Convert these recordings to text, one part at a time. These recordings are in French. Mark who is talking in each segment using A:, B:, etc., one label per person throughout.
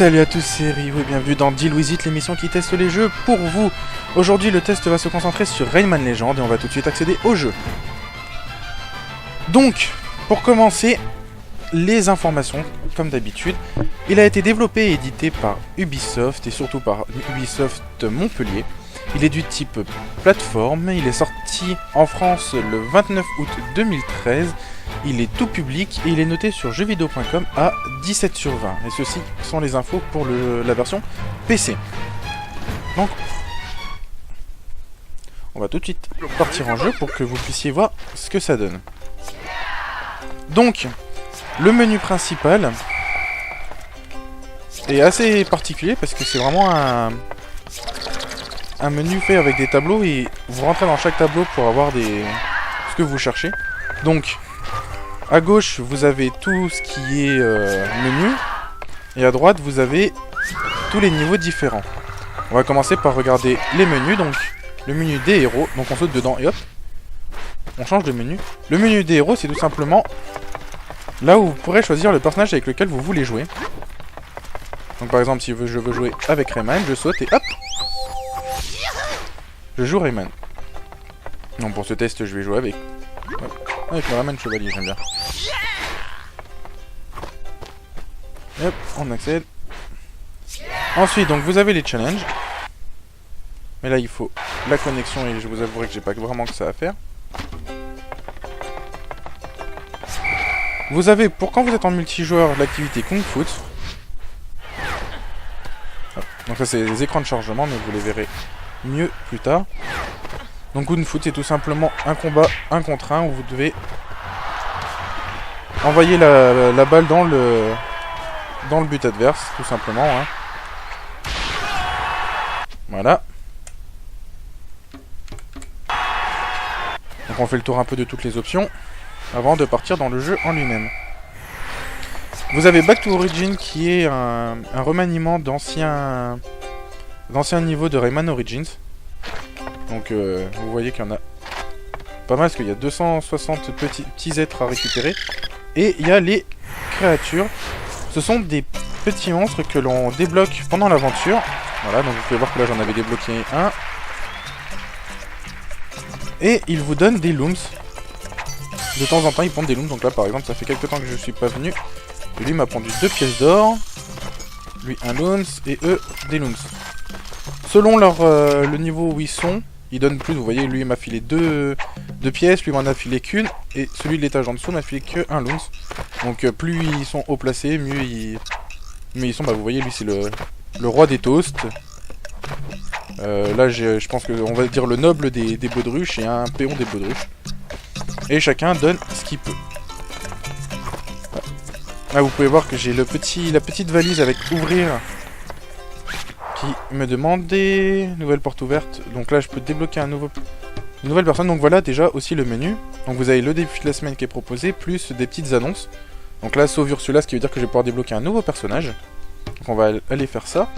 A: Salut à tous, c'est Ryu et bienvenue dans Deal With It, l'émission qui teste les jeux pour vous. Aujourd'hui, le test va se concentrer sur Rayman Legends et on va tout de suite accéder au jeu. Donc, pour commencer, les informations, comme d'habitude. Il a été développé et édité par Ubisoft et surtout par Ubisoft Montpellier. Il est du type plateforme, il est sorti en France le 29 août 2013. Il est tout public et il est noté sur jeuxvideo.com à 17 sur 20. Et ceci sont les infos pour la version PC. Donc, on va tout de suite partir en jeu pour que vous puissiez voir ce que ça donne. Donc, le menu principal est assez particulier parce que c'est vraiment un menu fait avec des tableaux et vous rentrez dans chaque tableau pour avoir ce que vous cherchez. Donc, à gauche, vous avez tout ce qui est menu, et à droite, vous avez tous les niveaux différents. On va commencer par regarder les menus, donc le menu des héros, donc on saute dedans et hop, on change de menu. Le menu des héros, c'est tout simplement là où vous pourrez choisir le personnage avec lequel vous voulez jouer. Donc par exemple, si je veux jouer avec Rayman, je saute et hop, je joue Rayman. Donc pour ce test, je vais jouer avec le Rayman Chevalier, j'aime bien. Hop, on accède. Ensuite, donc vous avez les challenges. Mais là, il faut la connexion et je vous avouerai que j'ai pas vraiment que ça à faire. Vous avez, pour quand vous êtes en multijoueur, l'activité Kung Fu. Donc ça, c'est les écrans de chargement, mais vous les verrez mieux plus tard. Donc Kung Fu, c'est tout simplement un combat 1 contre 1 où vous devez envoyer la balle dans le but adverse, tout simplement. Hein. Voilà. Donc on fait le tour un peu de toutes les options avant de partir dans le jeu en lui-même. Vous avez Back to Origin qui est un remaniement d'anciens niveaux de Rayman Origins. Donc vous voyez qu'il y en a pas mal parce qu'il y a 260 petits êtres à récupérer. Et il y a les créatures. Ce sont des petits monstres que l'on débloque pendant l'aventure. Voilà, donc vous pouvez voir que là j'en avais débloqué un. Et ils vous donnent des looms. De temps en temps ils pondent des looms. Donc là par exemple ça fait quelques temps que je suis pas venu. Et lui m'a pondu 2 pièces d'or. Lui un looms et eux des looms. Selon le niveau où ils sont, ils donnent plus. Vous voyez, lui il m'a filé 2 pièces, lui m'en a filé qu'une. Et celui de l'étage en dessous m'a filé que 1 looms. Donc plus ils sont haut placés, mieux ils sont. Bah vous voyez, lui c'est le roi des toasts. Là je pense qu'on va dire le noble des baudruches et un péon des baudruches. Et chacun donne ce qu'il peut. Là vous pouvez voir que j'ai la petite valise avec ouvrir qui me demande des nouvelles portes ouvertes. Donc là je peux débloquer une nouvelle personne. Donc voilà déjà aussi le menu. Donc vous avez le défi de la semaine qui est proposé, plus des petites annonces. Donc là sauve Ursula, ce qui veut dire que je vais pouvoir débloquer un nouveau personnage. Donc on va aller faire ça.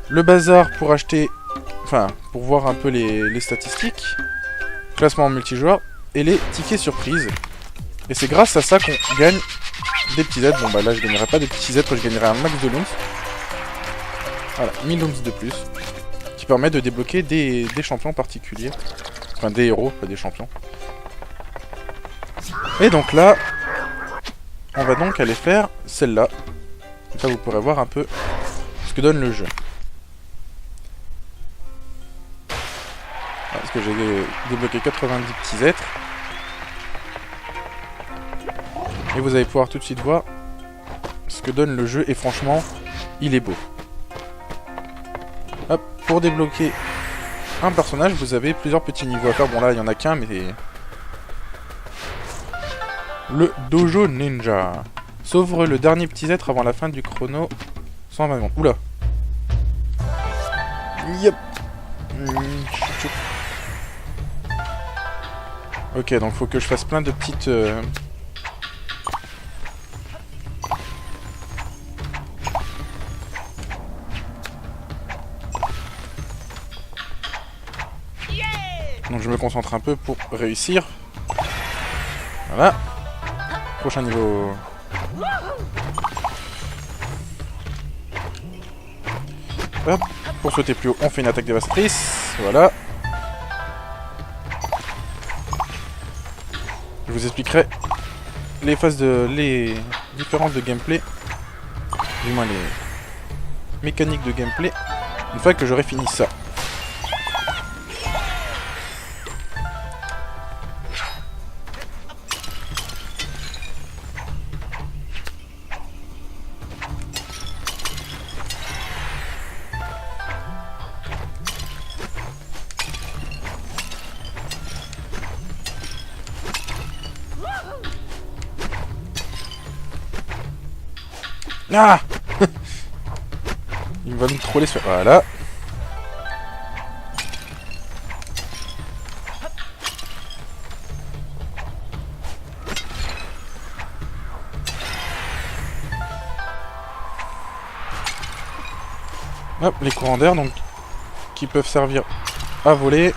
A: Le bazar pour acheter, enfin pour voir un peu les statistiques. Classement en multijoueur. Et les tickets surprises. Et c'est grâce à ça qu'on gagne des petits aides. Bon bah là je gagnerai pas des petits aides, je gagnerai un max de looms. Voilà, 1000 looms de plus. Qui permet de débloquer des champions particuliers. Enfin des héros, pas des champions. Et donc là, on va donc aller faire celle-là. Comme ça vous pourrez voir un peu ce que donne le jeu. Parce que j'ai débloqué 90 petits êtres. Et vous allez pouvoir tout de suite voir ce que donne le jeu. Et franchement, il est beau. Hop, pour débloquer un personnage, vous avez plusieurs petits niveaux à faire. Bon là, il n'y en a qu'un, mais... Le Dojo Ninja. Sauve le dernier petit être avant la fin du chrono. 120 secondes. Oula. Yep. Ok, donc faut que je fasse plein de petites... Donc je me concentre un peu pour réussir. Voilà. Prochain niveau. Hop. Pour sauter plus haut, on fait une attaque dévastatrice. Voilà. Je vous expliquerai les différences de gameplay, du moins les mécaniques de gameplay, une fois que j'aurai fini ça. Ah il va me troller sur... Voilà. Hop, les courants d'air, donc, qui peuvent servir à voler,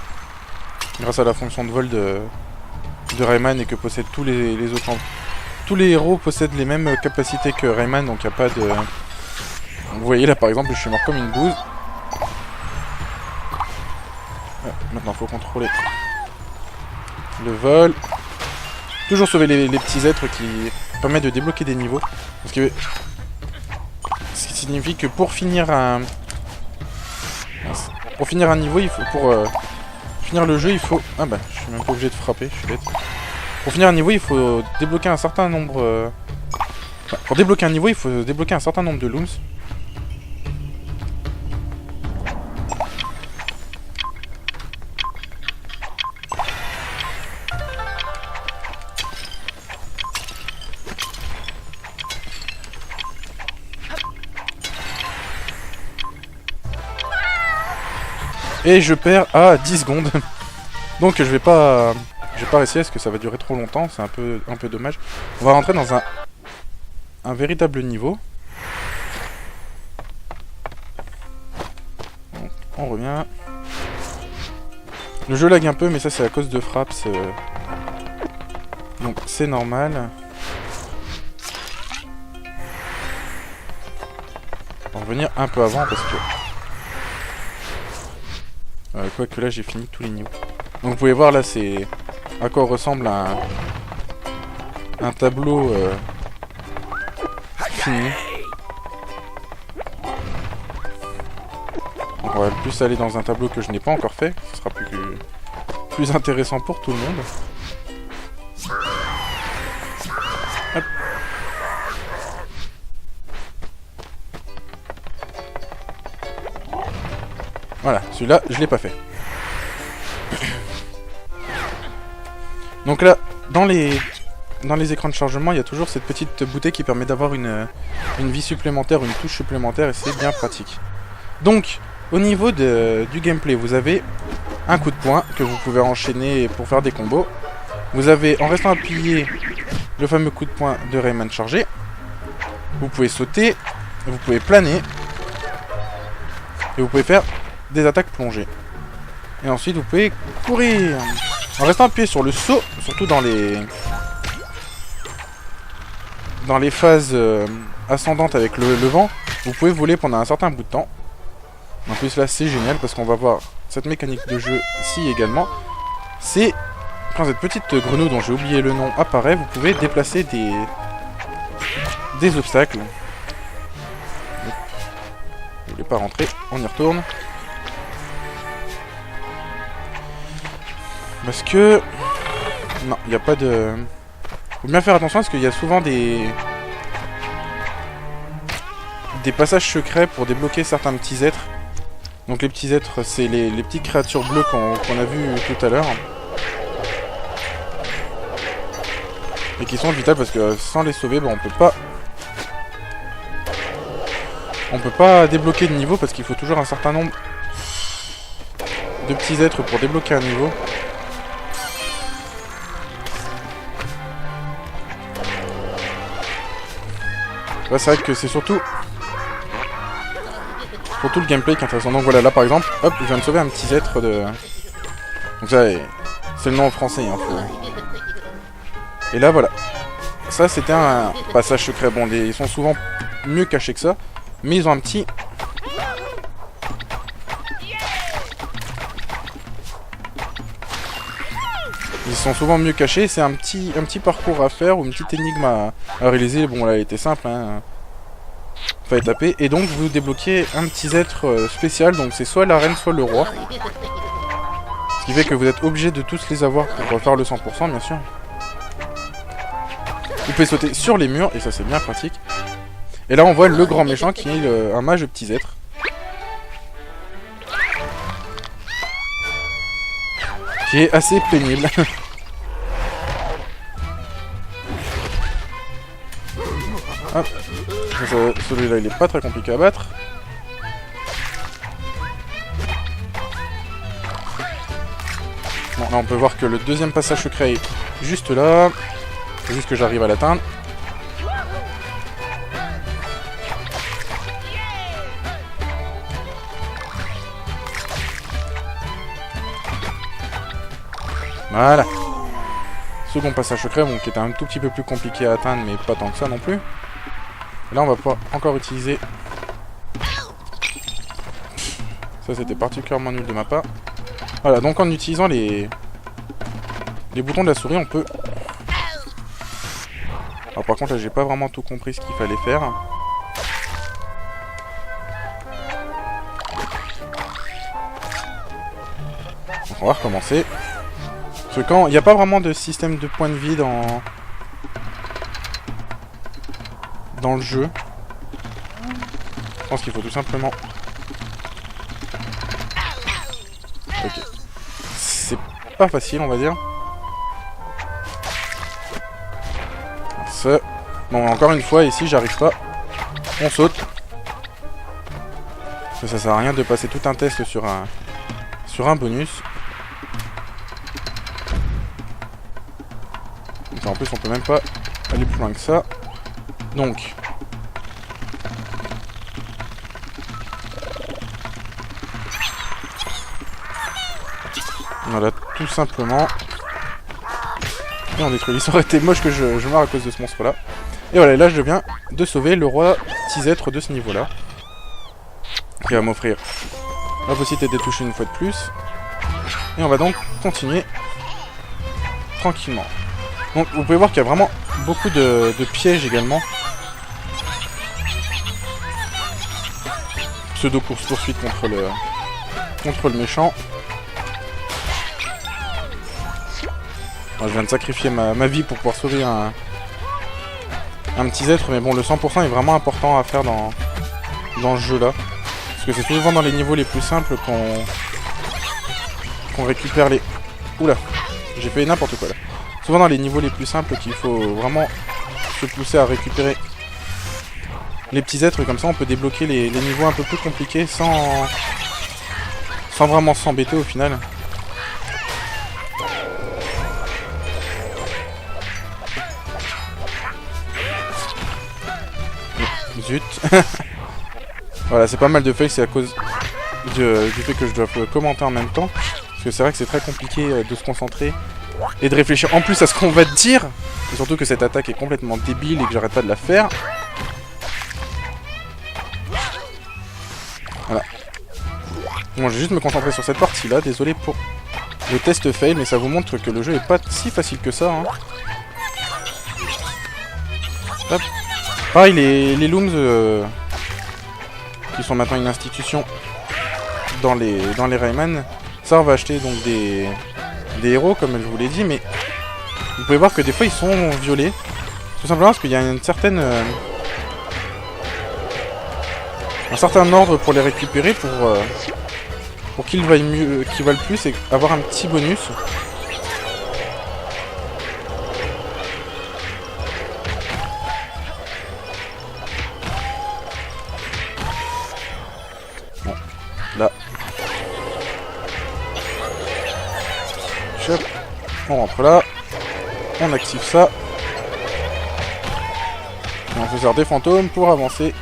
A: grâce à la fonction de vol de Rayman et que possèdent tous les autres... Tous les héros possèdent les mêmes capacités que Rayman, donc il n'y a pas de... Vous voyez là par exemple, je suis mort comme une bouse. Ouais, maintenant il faut contrôler le vol. Toujours sauver les petits êtres qui permettent de débloquer des niveaux. Parce que... Ce qui signifie que pour finir un... Pour finir un niveau, il faut... Pour finir le jeu, il faut... Ah bah, je suis même pas obligé de frapper, je suis bête. Pour finir un niveau, il faut débloquer un certain nombre... Enfin, pour débloquer un niveau, il faut débloquer un certain nombre de looms. Et je perds à 10 secondes. Donc je vais pas réussir parce que ça va durer trop longtemps, c'est un peu dommage. On va rentrer dans un véritable niveau. Donc, on revient. Le jeu lag un peu, mais ça c'est à cause de fraps. Donc c'est normal. On va revenir un peu avant parce que... quoique là j'ai fini tous les niveaux. Donc vous pouvez voir là c'est à quoi ressemble un tableau fini. Donc on va plus aller dans un tableau que je n'ai pas encore fait. Ce sera plus intéressant pour tout le monde. Hop. Voilà, celui-là je l'ai pas fait. Donc là, dans les écrans de chargement, il y a toujours cette petite bouteille qui permet d'avoir une vie supplémentaire, une touche supplémentaire, et c'est bien pratique. Donc, au niveau du gameplay, vous avez un coup de poing que vous pouvez enchaîner pour faire des combos. Vous avez, en restant appuyé, le fameux coup de poing de Rayman chargé. Vous pouvez sauter, vous pouvez planer, et vous pouvez faire des attaques plongées. Et ensuite, vous pouvez courir. En restant appuyé sur le saut, surtout dans les phases ascendantes avec le vent, vous pouvez voler pendant un certain bout de temps. En plus là c'est génial parce qu'on va voir cette mécanique de jeu ci également. C'est quand cette petite grenouille dont j'ai oublié le nom apparaît, vous pouvez déplacer des obstacles. Je voulais pas rentrer, on y retourne. Parce que... Non, il n'y a pas de... Faut bien faire attention parce qu'il y a souvent des passages secrets pour débloquer certains petits êtres. Donc les petits êtres, c'est les petites créatures bleues qu'on a vues tout à l'heure. Et qui sont vitales parce que sans les sauver, on peut pas débloquer de niveau parce qu'il faut toujours un certain nombre de petits êtres pour débloquer un niveau. Ouais, c'est vrai que c'est surtout le gameplay qui est intéressant. Donc voilà, là par exemple, hop, je viens de sauver un petit être de... Donc ça, c'est le nom en français, hein, faut... Et là voilà. Ça c'était un passage secret. Bon, ils sont souvent mieux cachés que ça. Mais ils ont un petit Ils sont souvent mieux cachés. C'est un petit parcours à faire ou une petite énigme à réaliser. Bon, là, elle était simple, hein. Fallait taper. Et donc, vous débloquez un petit être spécial. Donc, c'est soit la reine, soit le roi. Ce qui fait que vous êtes obligé de tous les avoir pour faire le 100%, bien sûr. Vous pouvez sauter sur les murs, et ça, c'est bien pratique. Et là, on voit le grand méchant qui est un mage de petits êtres. Qui est assez pénible. Hop. Celui-là, il est pas très compliqué à battre. Bon, là, on peut voir que le deuxième passage secret est juste là. C'est juste que j'arrive à l'atteindre. Voilà. Second passage secret, bon, qui était un tout petit peu plus compliqué à atteindre, mais pas tant que ça non plus. Et là, on va pouvoir encore utiliser... Ça, c'était particulièrement nul de ma part. Voilà, donc en utilisant les boutons de la souris, on peut... Alors par contre, là, j'ai pas vraiment tout compris ce qu'il fallait faire. Donc, on va recommencer. Parce que quand il n'y a pas vraiment de système de points de vie dans le jeu, je pense qu'il faut tout simplement... Ok. C'est pas facile, on va dire. Bon, encore une fois, ici, j'arrive pas. On saute. Parce que ça sert à rien de passer tout un test sur un bonus. En plus, on peut même pas aller plus loin que ça. Donc... Voilà, tout simplement. Et on détruit. Ça aurait été moche que je meure à cause de ce monstre-là. Et voilà, là, je viens de sauver le roi petit être de ce niveau-là. Qui va m'offrir la possibilité de toucher une fois de plus. Et on va donc continuer tranquillement. Donc, vous pouvez voir qu'il y a vraiment beaucoup de pièges également. Pseudo course-poursuite contre le méchant. Alors, je viens de sacrifier ma vie pour pouvoir sauver un petit être, mais bon, le 100% est vraiment important à faire dans ce jeu-là. Parce que c'est souvent dans les niveaux les plus simples qu'on récupère les... Oula, j'ai fait n'importe quoi là. Souvent dans les niveaux les plus simples qu'il faut vraiment se pousser à récupérer les petits êtres, comme ça on peut débloquer les niveaux un peu plus compliqués sans vraiment s'embêter au final. Zut. Voilà, c'est pas mal de fails, c'est à cause du fait que je dois commenter en même temps. Parce que c'est vrai que c'est très compliqué de se concentrer et de réfléchir en plus à ce qu'on va te dire. Et surtout que cette attaque est complètement débile et que j'arrête pas de la faire. Voilà. Bon, je vais juste me concentrer sur cette partie-là. Désolé pour le test fail, mais ça vous montre que le jeu est pas si facile que ça. Hein. Hop. Pareil, les Looms, qui sont maintenant une institution dans les Rayman. Ça, on va acheter donc des héros, comme je vous l'ai dit, mais vous pouvez voir que des fois ils sont violés. Tout simplement parce qu'il y a une certaine... un certain ordre pour les récupérer, pour qu'ils vaillent mieux, qu'ils valent plus et avoir un petit bonus. Bon, là. Chop. On rentre là. On active ça. Et on fait faire des fantômes pour avancer.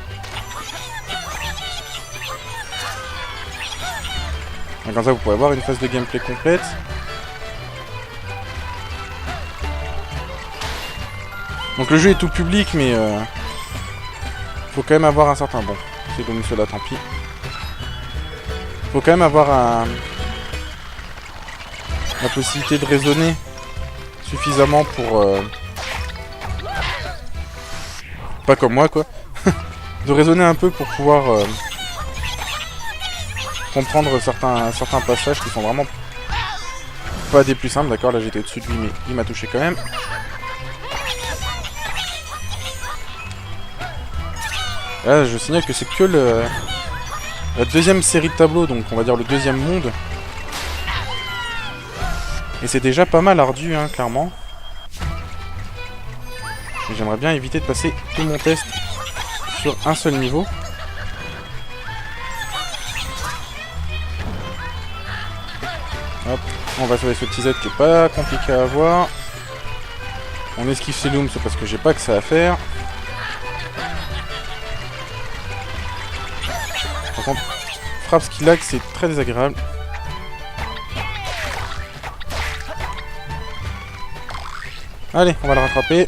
A: Et comme ça vous pourrez avoir une phase de gameplay complète. Donc le jeu est tout public, mais faut quand même avoir un certain... Bon, c'est comme cela, tant pis. Faut quand même avoir la possibilité de raisonner suffisamment pour... pas comme moi, quoi. De raisonner un peu pour pouvoir comprendre certains passages qui sont vraiment pas des plus simples. D'accord, là j'étais au-dessus de lui, mais il m'a touché quand même. Là, je signale que c'est que la deuxième série de tableaux, donc on va dire le deuxième monde. Et c'est déjà pas mal ardu, hein, clairement. J'aimerais bien éviter de passer tout mon test sur un seul niveau. Hop, on va sauver ce petit Z qui est pas compliqué à avoir. On esquive ces looms parce que j'ai pas que ça à faire. Par contre, frappe skill lag, c'est très désagréable. Allez, on va le rattraper.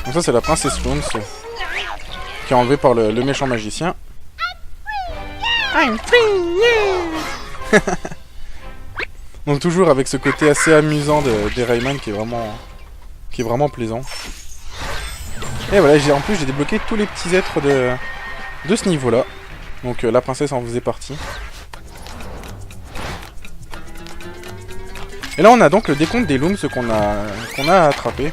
A: Donc ça c'est la princesse Looms qui est enlevée par le méchant magicien. I'm free, yeah. Donc toujours avec ce côté assez amusant des Rayman qui est vraiment plaisant. Et voilà, en plus j'ai débloqué tous les petits êtres de ce niveau là. Donc la princesse en faisait partie. Et là on a donc le décompte des Looms qu'on a attrapé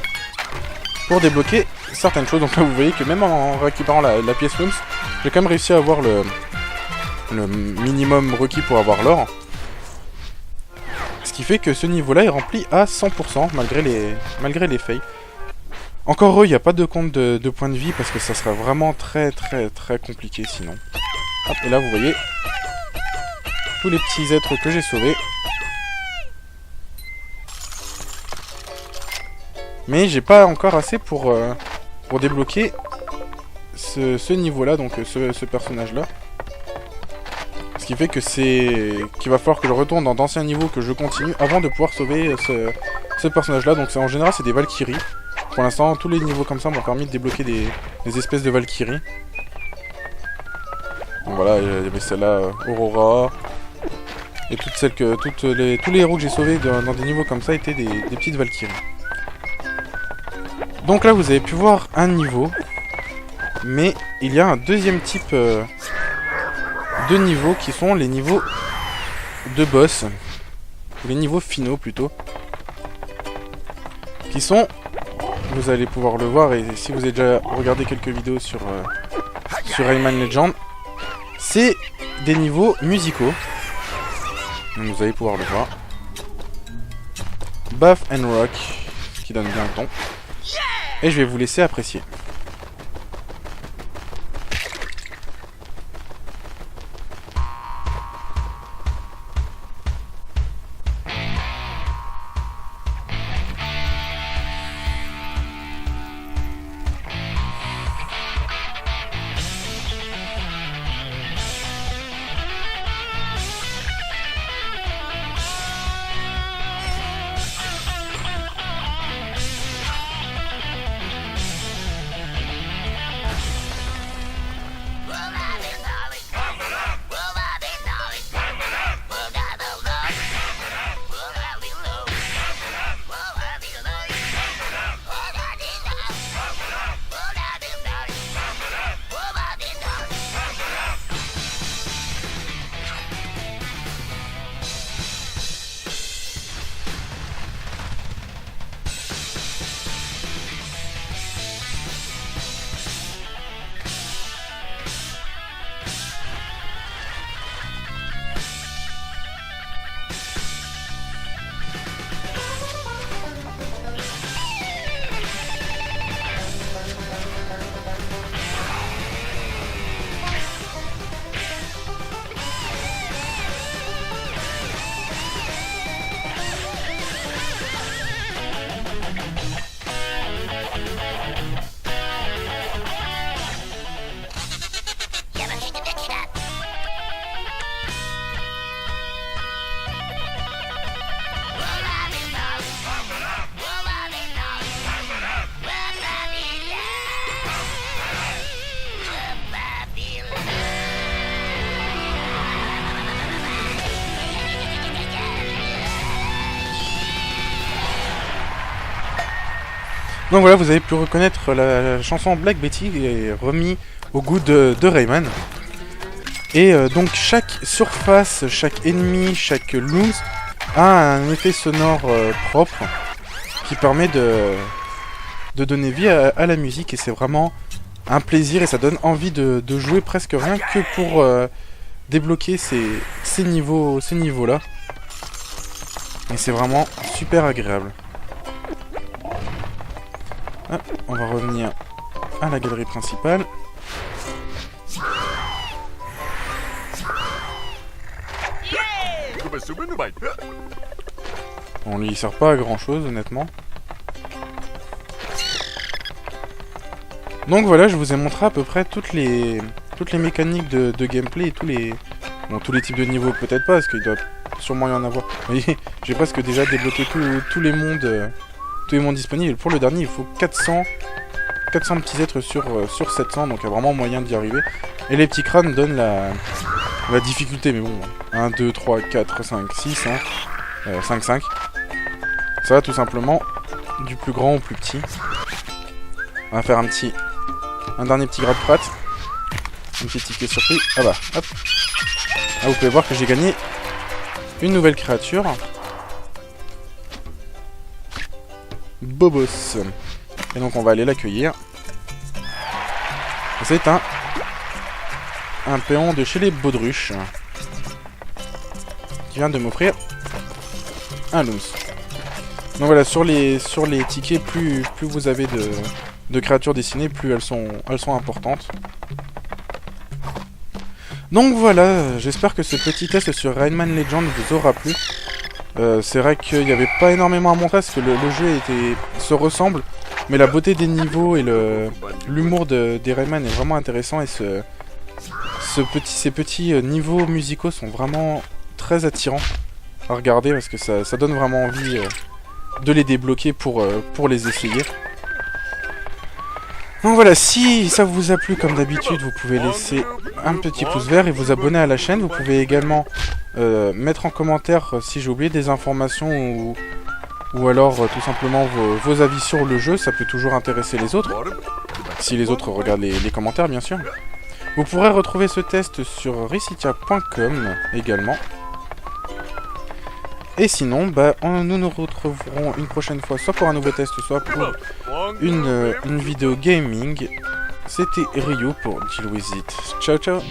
A: pour débloquer certaines choses. Donc là vous voyez que même en récupérant la pièce Looms, j'ai quand même réussi à avoir le minimum requis pour avoir l'or. Ce qui fait que ce niveau-là est rempli à 100% malgré les fails. Encore heureux, il n'y a pas de compte de points de vie parce que ça serait vraiment très compliqué sinon. Hop, et là vous voyez tous les petits êtres que j'ai sauvés. Mais j'ai pas encore assez pour débloquer ce niveau-là, donc ce personnage-là. Ce qui fait que qu'il va falloir que je retourne dans d'anciens niveaux, que je continue, avant de pouvoir sauver ce personnage-là. Donc en général, c'est des Valkyries. Pour l'instant, tous les niveaux comme ça m'ont permis de débloquer des espèces de Valkyries. Donc voilà, il y avait celle-là, Aurora. Et tous les héros que j'ai sauvés dans des niveaux comme ça étaient des petites Valkyries. Donc là, vous avez pu voir un niveau. Mais il y a un deuxième type de niveaux qui sont les niveaux de boss. Ou les niveaux finaux plutôt. Qui sont, vous allez pouvoir le voir, et si vous avez déjà regardé quelques vidéos sur Rayman Legends, c'est des niveaux musicaux. Donc vous allez pouvoir le voir. Bath and Rock, qui donne bien le ton. Et je vais vous laisser apprécier. Donc voilà, vous avez pu reconnaître la chanson Black Betty est remis au goût de Rayman. Et donc chaque surface, chaque ennemi, chaque looms a un effet sonore propre qui permet de donner vie à la musique, et c'est vraiment un plaisir et ça donne envie de jouer presque rien que pour débloquer ces niveaux-là. Et c'est vraiment super agréable. Ah, on va revenir à la galerie principale. On lui sert pas à grand chose honnêtement. Donc voilà, je vous ai montré à peu près toutes les mécaniques de gameplay et tous les types de niveaux, peut-être pas, parce qu'il doit sûrement y en avoir. Vous voyez, j'ai presque déjà débloqué tous les mondes disponibles. Pour le dernier, il faut 400 petits êtres sur 700, donc il y a vraiment moyen d'y arriver. Et les petits crânes donnent la difficulté, mais bon, 1, 2, 3, 4, 5, 6, 5, 5. Ça va tout simplement du plus grand au plus petit. On va faire un dernier petit grade prat. Un petit ticket surprise. Ah bah, hop. Ah, vous pouvez voir que j'ai gagné une nouvelle créature. Bobos. Et donc on va aller l'accueillir. C'est un péon de chez les Baudruches qui vient de m'offrir un looms. Donc voilà, sur les tickets, plus vous avez de créatures dessinées, plus elles sont importantes. Donc voilà, j'espère que ce petit test sur Rayman Legends vous aura plu. C'est vrai qu'il n'y avait pas énormément à montrer parce que le jeu se ressemble, mais la beauté des niveaux et l'humour des Rayman est vraiment intéressant, et ces petits niveaux musicaux sont vraiment très attirants à regarder parce que ça donne vraiment envie de les débloquer pour les essayer. Donc voilà, si ça vous a plu, comme d'habitude, vous pouvez laisser un petit pouce vert et vous abonner à la chaîne. Vous pouvez également mettre en commentaire si j'ai oublié des informations ou alors tout simplement vos avis sur le jeu. Ça peut toujours intéresser les autres, si les autres regardent les commentaires bien sûr. Vous pourrez retrouver ce test sur ricitia.com également. Et sinon, nous nous retrouverons une prochaine fois, soit pour un nouveau test, soit pour une vidéo gaming. C'était Ryu pour Deal With It. Ciao ciao.